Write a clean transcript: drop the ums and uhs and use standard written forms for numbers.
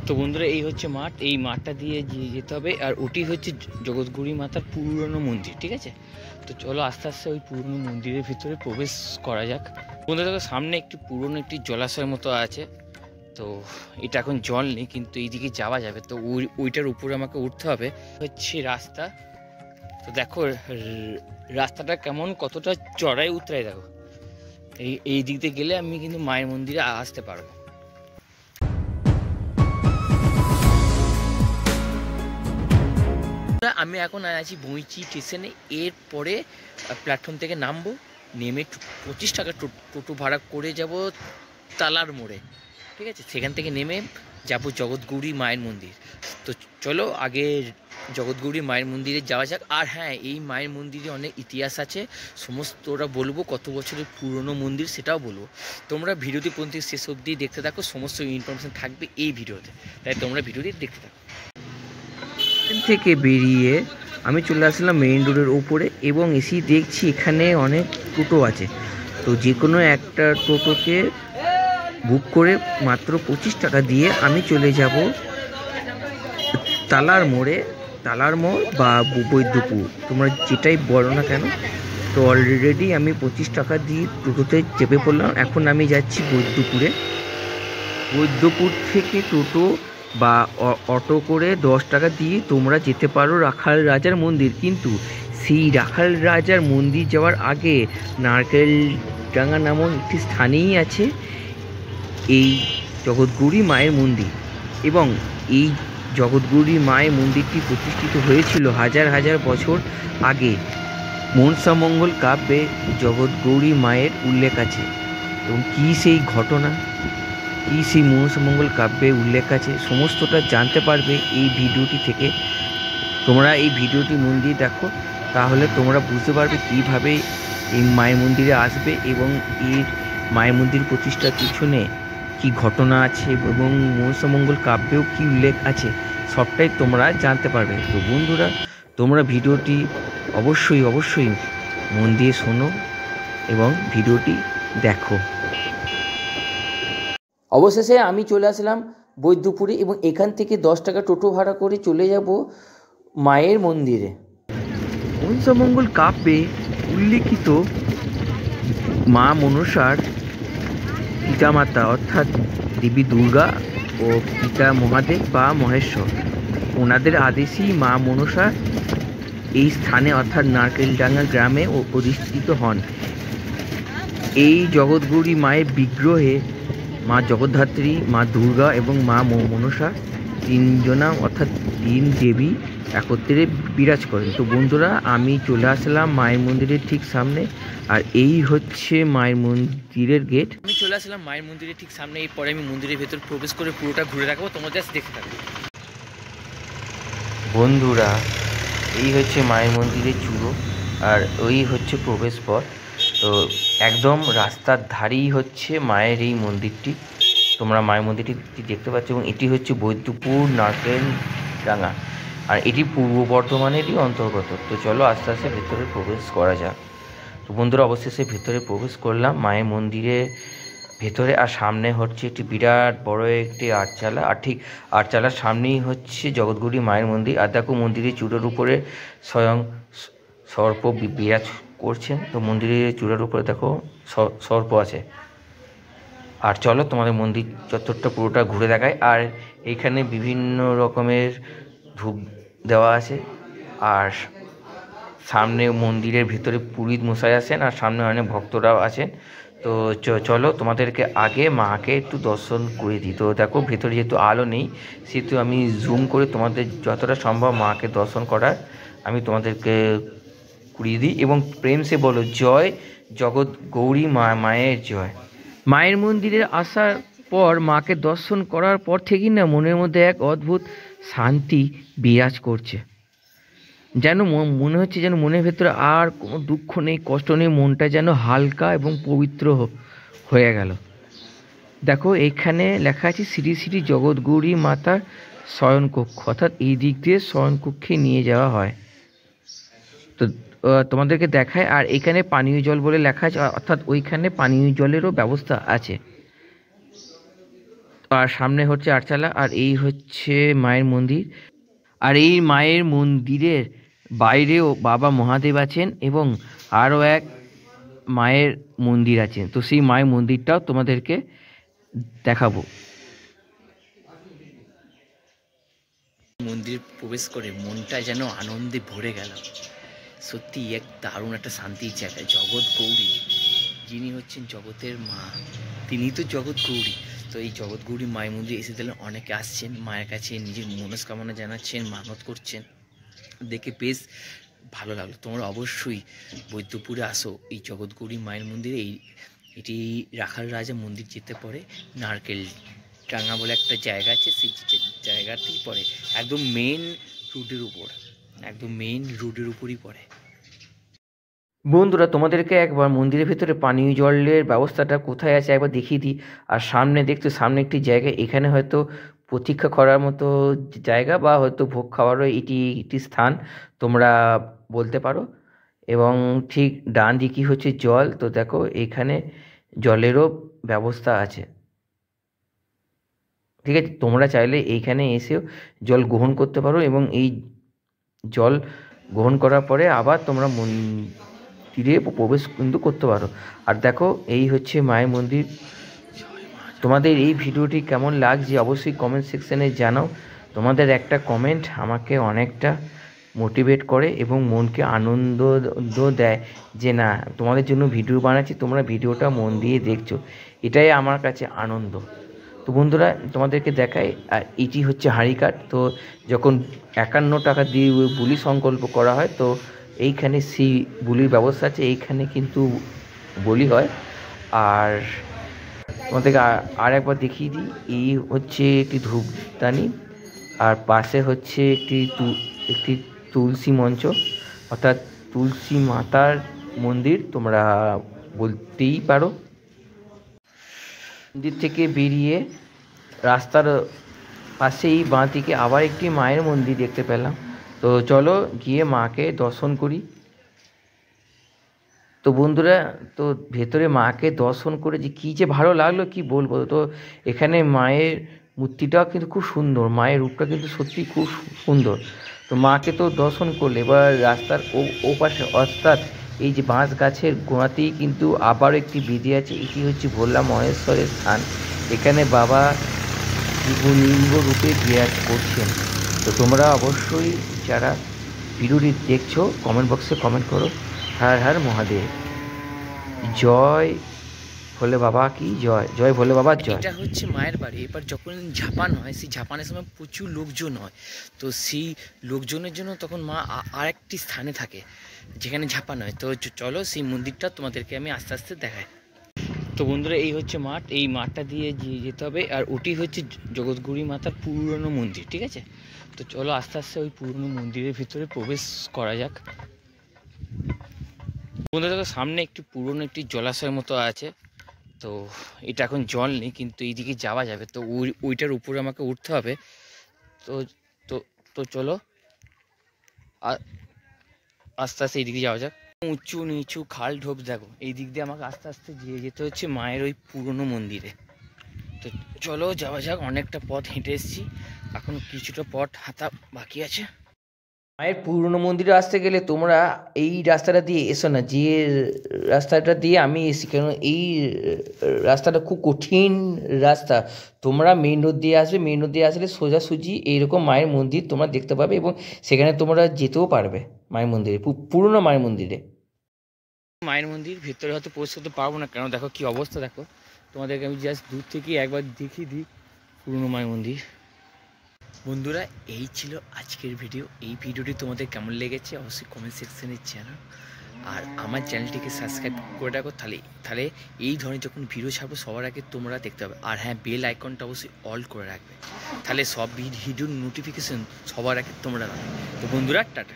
তো বন্ধুরা এই হচ্ছে মাঠ, এই মাঠটা দিয়ে যেতে হবে, আর ওটি হচ্ছে জগৎগুড়ি মাতার পুরনো মন্দির, ঠিক আছে। তো চলো আস্তে আস্তে ওই পুরনো মন্দিরের ভিতরে প্রবেশ করা যাক। বন্ধুরা দেখো সামনে একটি পুরনো একটি জলাশয়ের মতো আছে, তো এটা এখন জল নেই কিন্তু এইদিকে যাওয়া যাবে। তো ওইটার উপরে আমাকে উঠতে হবে, হচ্ছে রাস্তা। তো দেখো রাস্তাটা কেমন, কতটা চড়াই উতরাই দেখো। এই দিক দিয়ে গেলে আমি কিন্তু মায়ের মন্দিরে আসতে পারবো। আমি এখন আছি বইচি স্টেশনে, এরপরে প্ল্যাটফর্ম থেকে নামবো, নেমে 25 টাকা টোটো ভাড়া করে যাব তালার মোড়ে, ঠিক আছে। সেখান থেকে নেমে যাব জগৎগৌরী মায়ের মন্দির। তো চলো আগে জগৎগৌরী মায়ের মন্দিরে যাওয়া যাক। আর হ্যাঁ, এই মায়ের মন্দিরে অনেক ইতিহাস আছে, সমস্তটা বলবো, কত বছরের পুরনো মন্দির সেটাও বলবো। তোমরা ভিডিওটি পর্যন্ত শেষ অবধি দেখতে থাকো, সমস্ত ইনফরমেশান থাকবে এই ভিডিওতে, তাই তোমরা ভিডিওটি দেখতে থাকো। থেকে বেরিয়ে আমি চলে আসলাম মেইন রোডের উপরে, এবং এসেই দেখছি এখানে অনেক টোটো আছে। তো যে কোনো একটা টোটোকে বুক করে মাত্র 25 টাকা দিয়ে আমি চলে যাব তালার মোড়ে, তালার মোড় বা বৈদ্যপুর, তোমরা যেটাই বলো না কেন। তো অলরেডি আমি 25 টাকা দিয়ে টোটোতে চেপে পড়লাম। এখন আমি যাচ্ছি বৈদ্যপুরে। বৈদ্যপুর থেকে টোটো বা অটো করে 10 টাকা দিয়ে তোমরা যেতে পারো রাখাল রাজার মন্দির। কিন্তু সেই রাখাল রাজার মন্দির যাওয়ার আগে নারকেলডাঙ্গা নামক একটি স্থানেই আছে এই জগৎগৌরী মায়ের মন্দির, এবং এই জগৎগৌরী মায়ের মন্দিরটি প্রতিষ্ঠিত হয়েছিল হাজার হাজার বছর আগে। মনসামঙ্গল কাব্যে জগৎগৌরী মায়ের উল্লেখ আছে, এবং কী সেই ঘটনা, কী সেই মনসামঙ্গল কাব্যে উল্লেখ আছে, সমস্তটা জানতে পারবে এই ভিডিওটি থেকে। তোমরা এই ভিডিওটি মন দিয়ে দেখো, তাহলে তোমরা বুঝতে পারবে কীভাবে এই মায়ের মন্দিরে আসবে, এবং এই মায়ের মন্দির প্রতিষ্ঠার পিছনে কী ঘটনা আছে, এবং মনসামঙ্গল কাব্যেও কী উল্লেখ আছে, সবটাই তোমরা জানতে পারবে। তো বন্ধুরা, তোমরা ভিডিওটি অবশ্যই অবশ্যই মন দিয়ে শোনো এবং ভিডিওটি দেখো। অবশেষে আমি চলে আসলাম বৈদ্যপুরে, এবং এখান থেকে 10 টাকা টোটো ভাড়া করে চলে যাব মায়ের মন্দিরে। মনসামঙ্গল কাব্যে উল্লিখিত মা মনসার পিতামাতা অর্থাৎ দেবী দুর্গা ও পিতা মহাদেব বা মহেশ্বর, ওনাদের আদেশেই মা মনসা এই স্থানে অর্থাৎ নারকেলডাঙ্গা গ্রামে অধিষ্ঠিত হন। এই জগৎগৌরী মায়ের বিগ্রহে মা জগদ্ধাত্রী, মা দুর্গা এবং মা মনসা তিনজনা অর্থাৎ তিন দেবী একত্রে বিরাজ করেন। তো বন্ধুরা, আমি চলে আসলাম মায়ের মন্দিরের ঠিক সামনে, আর এই হচ্ছে মায়ের মন্দিরের গেট। আমি চলে আসলাম মায়ের মন্দিরের ঠিক সামনে, এরপরে আমি মন্দিরের ভেতর প্রবেশ করে পুরোটা ঘুরে রাখবো, তোমরা জাস্ট দেখতে থাকবে। বন্ধুরা, এই হচ্ছে মায়ের মন্দিরের চূড়ো, আর ওই হচ্ছে প্রবেশ পথ। তো একদম রাস্তার ধারেই হচ্ছে মায়ের এই মন্দিরটি, তোমরা মায়ের মন্দিরটি দেখতে পাচ্ছ, এবং এটি হচ্ছে বৈদ্যপুর নারকেলডাঙ্গা, আর এটি পূর্ব বর্ধমানেরই অন্তর্গত। তো চলো আস্তে আস্তে ভেতরে প্রবেশ করা যাক। তো বন্ধুরা, অবশেষে ভেতরে প্রবেশ করলাম মায়ের মন্দিরের ভেতরে, আর সামনে হচ্ছে একটি বিরাট বড় একটি আটচালা, আর ঠিক আটচালার সামনেই হচ্ছে জগৎগৌরী মায়ের মন্দির। আর দেখো মন্দিরের চূড়ার উপরে স্বয়ং সর্প বিরাজ করছেন। তো মন্দিরের চূড়ার উপরে দেখো সর্প আছে। আর চলো তোমাদের মন্দির চত্বরটা পুরোটা ঘুরে দেখায়। আর এইখানে বিভিন্ন রকমের ধূপ দেওয়া আছে, আর সামনে মন্দিরের ভিতরে পুরোহিত মশাই আছেন, আর সামনে অনেক ভক্তরাও আছেন। তো চলো তোমাদেরকে আগে মাকে একটু দর্শন করে দিই। তো দেখো ভেতরে যেহেতু আলো নেই, সেহেতু আমি জুম করে তোমাদের যতটা সম্ভব মাকে দর্শন করার আমি তোমাদেরকে করিয়ে দিই, এবং প্রেম সে বলো জয় জগৎগৌরী মায়ের জয়। মায়ের মন্দিরে আসার পর, মাকে দর্শন করার পর থেকেই না মনের মধ্যে এক অদ্ভুত শান্তি বিরাজ করছে, যেন মনে হচ্ছে যেন মনের ভেতরে আর কোনো দুঃখ নেই, কষ্ট নেই, মনটা যেন হালকা এবং পবিত্র হয়ে গেল। দেখো এখানে লেখা আছে শ্রী শ্রী জগৎগৌরী মাতার শয়নকক্ষ, অর্থাৎ এই দিক দিয়ে শয়নকক্ষে নিয়ে যাওয়া হয়। তো তোমাদেরকে দেখায়, আর এখানে পানীয় জল বলে লেখা আছে, অর্থাৎ ওইখানে পানীয় জলেরও ব্যবস্থা আছে। আর সামনে হচ্ছে আটচালা, আর এই হচ্ছে মায়ের মন্দির। আর এই মায়ের মন্দিরের বাইরেও বাবা মহাদেব আছেন এবং আরও এক মায়ের মন্দির আছেন। তো সেই মায়ের মন্দিরটাও তোমাদেরকে দেখাবো। মন্দির প্রবেশ করে মনটা যেন আনন্দে ভরে গেল। সত্যি এক দারুণ একটা শান্তির জায়গা। জগৎ গৌরী, যিনি হচ্ছেন জগতের মা, তিনি তো জগৎ গৌরী। তো এই জগৎ গৌরী মায়ের মন্দিরে এসে দিলেন, অনেকে আসছেন মায়ের কাছে, নিজের মনস্কামনা জানাচ্ছেন, মানত করছেন। দেখে বেশ ভালো লাগলো। তোমরা অবশ্যই বৈদ্যপুরে আসো এই জগৎ গৌরী মায়ের মন্দিরে। এটি রাখাল রাজা মন্দির যেতে পরে নারকেল ডাঙ্গা বলে একটা জায়গা আছে, সেই জায়গাতেই পড়ে, একদম মেন রোডের উপর, একদম মেন রোডের উপরই পড়ে। বন্ধুরা, তোমাদেরকে একবার মন্দিরের ভেতরে পানীয় জলের ব্যবস্থাটা কোথায় আছে একবার দেখিয়ে দিই। আর সামনে দেখছো, সামনে একটি জায়গা, এখানে হয়তো প্রতীক্ষা করার মতো জায়গা বা হয়তো ভোগ খাওয়ারও এটি একটি স্থান তোমরা বলতে পারো। এবং ঠিক ডান দিকই হচ্ছে জল। তো দেখো এখানে জলেরও ব্যবস্থা আছে, ঠিক আছে। তোমরা চাইলে এইখানে এসেও জল গ্রহণ করতে পারো এবং এই জল গ্রহণ করার পরে আবার তোমরা মন্দিরে প্রবেশ কিন্তু করতে পারো। আর দেখো এই হচ্ছে মায়ের মন্দির। তোমাদের এই ভিডিওটি কেমন লাগছে অবশ্যই কমেন্ট সেকশানে জানাও। তোমাদের একটা কমেন্ট আমাকে অনেকটা মোটিভেট করে এবং মনকে আনন্দ দেয় যে না, তোমাদের জন্য ভিডিও বানাচ্ছি, তোমরা ভিডিওটা মন দিয়ে দেখছো, এটাই আমার কাছে আনন্দ। তো বন্ধুরা, তোমাদেরকে দেখাই। আর এটি হচ্ছে হাঁড়িকাঠ। তো যখন 51 টাকা দিয়ে বুলি সংকল্প করা হয়, তো এইখানে সেই বুলির ব্যবস্থা আছে, এইখানে কিন্তু বলি হয়। আর তোমাদেরকে আর একবার দেখিয়ে দিই, এই হচ্ছে একটি ধূপদানি, আর পাশে হচ্ছে একটি তুলসী মঞ্চ, অর্থাৎ তুলসী মাতার মন্দির তোমরা বলতেই পারো। মন্দির থেকে বেরিয়ে রাস্তার পাশেই বাঁ দিকে আবার একটি মায়ের মন্দির দেখতে পেলাম। তো চলো গিয়ে মাকে দর্শন করি। তো বন্ধুরা, তো ভেতরে মাকে দর্শন করে যে ভালো লাগলো কি বলবো। তো এখানে মায়ের মূর্তিটাও কিন্তু খুব সুন্দর, মায়ের রূপটা কিন্তু সত্যি খুব সুন্দর। তো মাকে তো দর্শন করলে, এবার রাস্তার ও পাশে অর্থাৎ এই যে বাঁশ গাছের গোড়াতেই কিন্তু আবারও একটি বেদি আছে। এটি হচ্ছে ভোলা মহেশ্বরের স্থান। এখানে বাবা শিবলিঙ্গ রূপে বিরাজ করছেন। তো তোমরা অবশ্যই যারা ভিডিওটি দেখছো কমেন্ট বক্সে কমেন্ট করো, হর হর মহাদেব, জয় ভোলে বাবা কি জয়, জয় ভোলে বাবা জয়। এটা হচ্ছে মায়ের বাড়ি। এবার যখন ঝাপান হয়, সেই ঝাপানের সময় প্রচুর লোকজন হয়। তো সেই লোকজনের জন্য তখন মা আরেকটি স্থানে থাকে যেখানে ঝাপান হয়। তো চলো সেই মন্দিরটা তোমাদেরকে আমি আস্তে আস্তে দেখাই। তো বন্ধুরা, এই হচ্ছে মাঠ, এই মাঠটা দিয়ে যেতে হবে। আর ওটি হচ্ছে জগৎগৌরী মাতার পুরনো মন্দির, ঠিক আছে। তো চলো আস্তে আস্তে ওই পুরনো মন্দিরের ভিতরে প্রবেশ করা যাক। বন্ধুরা, দেখো সামনে একটি পুরনো একটি জলাশয়ের মতো আছে। তো এটা এখন জল নেই, কিন্তু এইদিকে যাওয়া যাবে। তো ওইটার উপরে আমাকে উঠতে হবে। তো তো তো চলো আস্তে আস্তে এইদিকে যাওয়া যাক। উঁচু নিচু খাল ঢোপ দেখো, এই দিক দিয়ে আমাকে আস্তে আস্তে যেতে হচ্ছে মায়ের ওই পুরনো মন্দিরে। তো চলো যাওয়া যাক। অনেকটা পথ হেঁটে এসেছি, এখন কিছুটা পথ হাঁটা বাকি আছে। মায়ের পুরনো মন্দিরে আসতে গেলে তোমরা এই রাস্তাটা দিয়ে এসো না, যে রাস্তাটা দিয়ে আমি এসি, কেন এই রাস্তাটা খুব কঠিন রাস্তা। তোমরা মেন রোড দিয়ে আসবে, মেন রোড দিয়ে আসলে সোজাসুজি এইরকম মায়ের মন্দির তোমরা দেখতে পাবে এবং সেখানে তোমরা যেতেও পারবে মায়ের মন্দিরে, পুরনো মায়ের মন্দিরে। মায়ের মন্দির ভেতরে হয়তো প্রবেশ করতে পারবো না, কেন দেখো কি অবস্থা। দেখো তোমাদেরকে আমি জাস্ট দূর থেকে একবার দেখিয়ে দিই পুরনো মায়ের মন্দির। বন্ধুরা, এই ছিল আজকের ভিডিও। এই ভিডিওটি তোমাদের কেমন লেগেছে অবশ্যই কমেন্ট সেকশানে জানাও। আর আমার চ্যানেলটিকে সাবস্ক্রাইব করে রাখো, তাহলে এই ধরনের যখন ভিডিও ছাড়বো সবার আগে তোমরা দেখতে পাবে। আর হ্যাঁ, বেল আইকনটা অবশ্যই অল করে রাখবে, তাহলে সব ভিডিওর নোটিফিকেশান সবার আগে তোমরা পাবে। তো বন্ধুরা, টাটা।